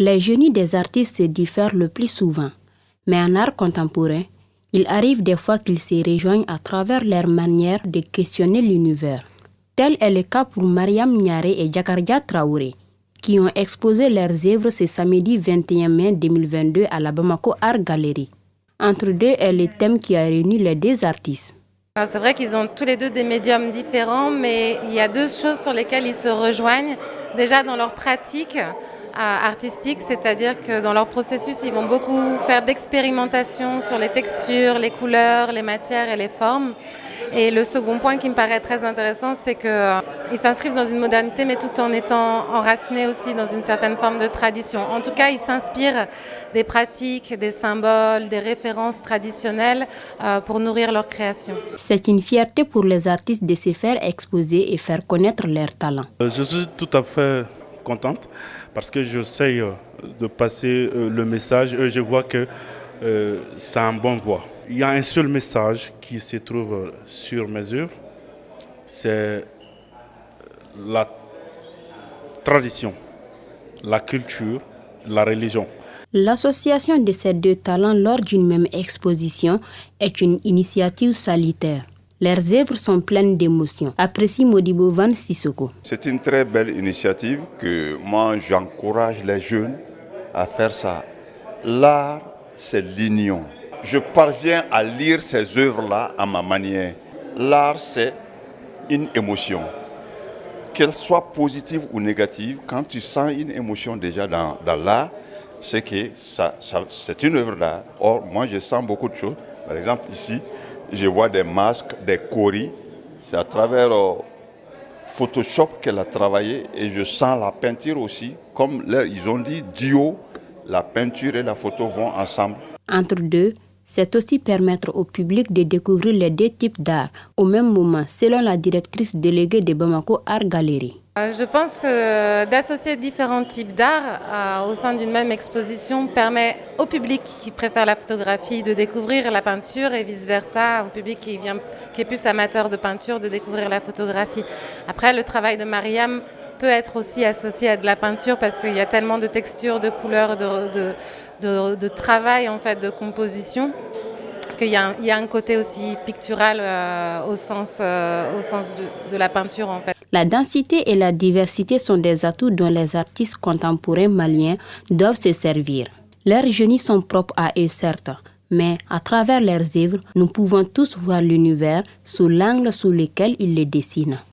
Les génies des artistes se diffèrent le plus souvent, mais en art contemporain, il arrive des fois qu'ils se rejoignent à travers leur manière de questionner l'univers. Tel est le cas pour Mariam Niaré et Djakardia Traoré, qui ont exposé leurs œuvres ce samedi 21 mai 2022 à la Bamako Art Gallery. Entre deux est le thème qui a réuni les deux artistes. C'est vrai qu'ils ont tous les deux des médiums différents, mais il y a deux choses sur lesquelles ils se rejoignent. Déjà dans leur pratique artistique, c'est-à-dire que dans leur processus, ils vont beaucoup faire d'expérimentation sur les textures, les couleurs, les matières et les formes. Et le second point qui me paraît très intéressant, c'est qu'ils s'inscrivent dans une modernité, mais tout en étant enracinés aussi dans une certaine forme de tradition. En tout cas, ils s'inspirent des pratiques, des symboles, des références traditionnelles pour nourrir leur création. C'est une fierté pour les artistes de se faire exposer et faire connaître leurs talents. Je suis tout à fait contente parce que j'essaye de passer le message. Je vois que c'est un bon voie. Il y a un seul message qui se trouve sur mes œuvres, c'est la tradition, la culture, la religion. L'association de ces deux talents lors d'une même exposition est une initiative salutaire. Leurs œuvres sont pleines d'émotions, apprécie Modibo Van Sissoko. C'est une très belle initiative que moi j'encourage les jeunes à faire ça. L'art, c'est l'union. Je parviens à lire ces œuvres-là à ma manière. L'art, c'est une émotion. Qu'elle soit positive ou négative, quand tu sens une émotion déjà dans l'art, c'est que c'est une œuvre d'art. Or, moi, je sens beaucoup de choses. Par exemple, ici, je vois des masques, des coris. C'est à travers Photoshop qu'elle a travaillé et je sens la peinture aussi. Comme là, ils ont dit, duo, la peinture et la photo vont ensemble. Entre deux, c'est aussi permettre au public de découvrir les deux types d'art au même moment, selon la directrice déléguée de Bamako Art Gallery. Je pense que d'associer différents types d'art au sein d'une même exposition permet au public qui préfère la photographie de découvrir la peinture et vice-versa, au public qui est plus amateur de peinture de découvrir la photographie. Après, le travail de Mariam peut être aussi associé à de la peinture parce qu'il y a tellement de textures, de couleurs, de travail en fait, de composition, qu'il y a un côté aussi pictural au sens de la peinture en fait. La densité et la diversité sont des atouts dont les artistes contemporains maliens doivent se servir. Leurs génies sont propres à eux certes, mais à travers leurs œuvres, nous pouvons tous voir l'univers sous l'angle sous lequel ils le dessinent.